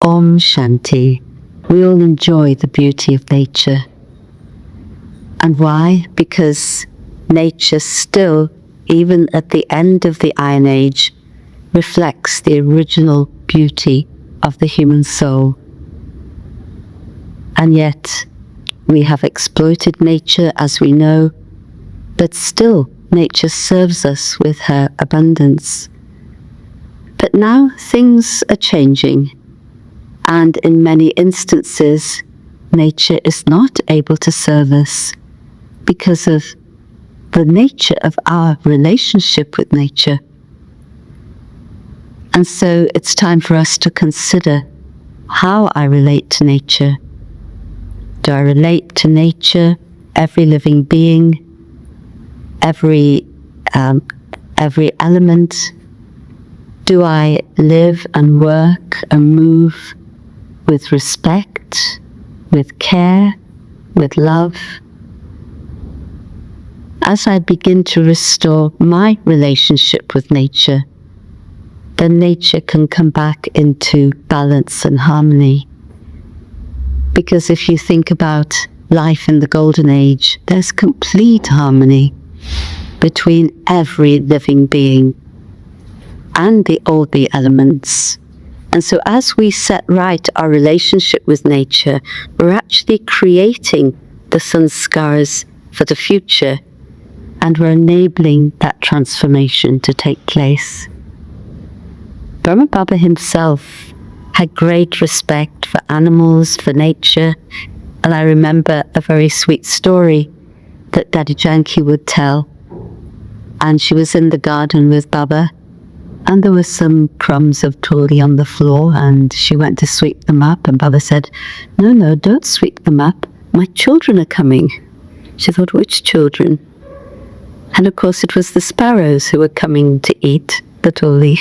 Om Shanti. We all enjoy the beauty of nature. And why? Because nature still, even at the end of the Iron Age, reflects the original beauty of the human soul. And yet, we have exploited nature, as we know, but still nature serves us with her abundance. But now things are changing, and in many instances, nature is not able to serve us because of the nature of our relationship with nature. And so it's time for us to consider how I relate to nature. Do I relate to nature, every living being, every element? Do I live and work and move with respect, with care, with love? As I begin to restore my relationship with nature, then nature can come back into balance and harmony. Because if you think about life in the Golden Age, there's complete harmony between every living being and all the elements. And so as we set right our relationship with nature, we're actually creating the sanskaras for the future, and we're enabling that transformation to take place. Brahma Baba himself had great respect for animals, for nature, and I remember a very sweet story that Daddy Janki would tell. And she was in the garden with Baba, and there were some crumbs of toli on the floor, and she went to sweep them up, and Baba said, no, don't sweep them up, my children are coming. She thought, which children? And of course it was the sparrows who were coming to eat the toli.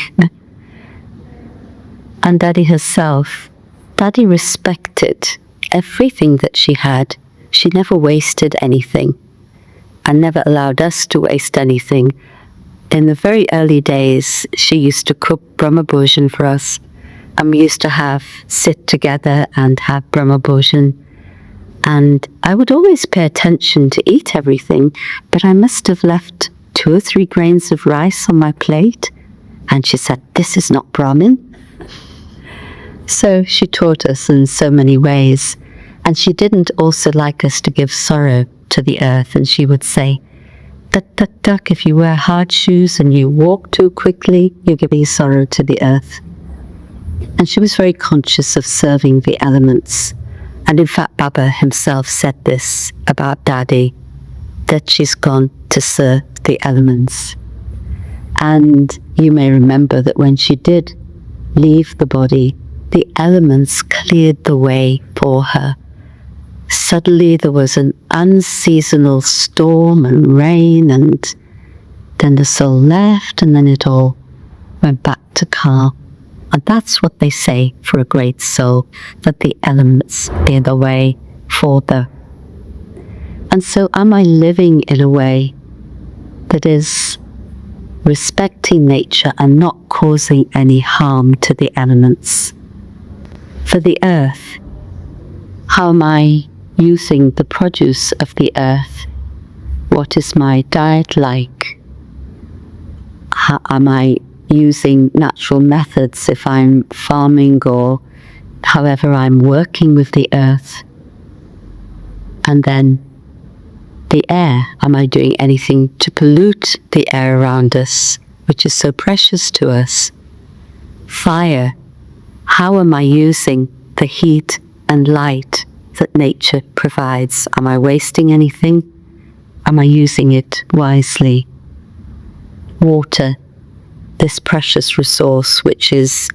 And Daddy herself, Daddy respected everything that she had. She never wasted anything and never allowed us to waste anything. In the very early days, she used to cook Brahma Bhojan for us, and we used to sit together and have Brahma Bhojan. And I would always pay attention to eat everything, but I must have left 2 or 3 grains of rice on my plate. And she said, this is not Brahmin. So she taught us in so many ways. And she didn't also like us to give sorrow to the earth. And she would say, duck, if you wear hard shoes and you walk too quickly, you're giving sorrow to the earth. And she was very conscious of serving the elements. And in fact, Baba himself said this about Daddy, that she's gone to serve the elements. And you may remember that when she did leave the body, the elements cleared the way for her. Suddenly there was an unseasonal storm and rain, and then the soul left, and then it all went back to calm. And that's what they say for a great soul, that the elements clear the way for them. And so am I living in a way that is respecting nature and not causing any harm to the elements? For the earth, how am I using the produce of the earth? What is my diet like? How am I using natural methods if I'm farming, or however I'm working with the earth? And then the air, am I doing anything to pollute the air around us, which is so precious to us? Fire, how am I using the heat and light that nature provides? Am I wasting anything? Am I using it wisely? Water, this precious resource which is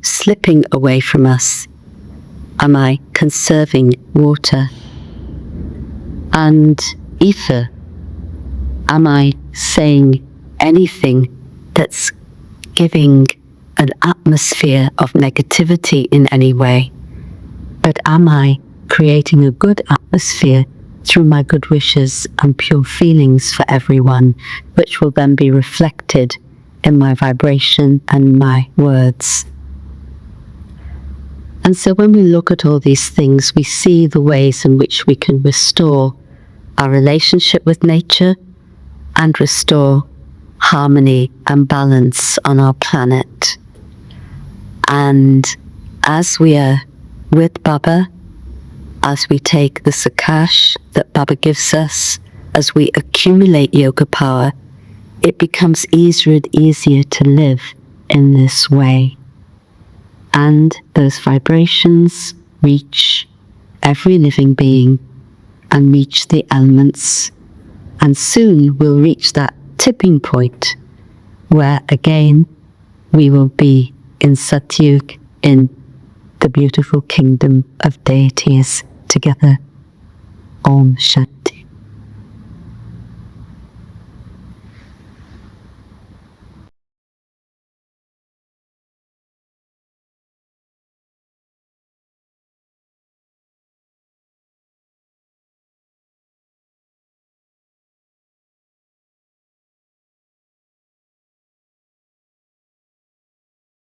slipping away from us. Am I conserving water? And ether, am I saying anything that's giving an atmosphere of negativity in any way? But am I creating a good atmosphere through my good wishes and pure feelings for everyone, which will then be reflected in my vibration and my words? And so when we look at all these things, we see the ways in which we can restore our relationship with nature and restore harmony and balance on our planet. And as we are with Baba, as we take the Sakash that Baba gives us, as we accumulate yoga power, it becomes easier and easier to live in this way. And those vibrations reach every living being and reach the elements. And soon we'll reach that tipping point where again we will be in Satyug, in the beautiful kingdom of deities together. Om Shanti.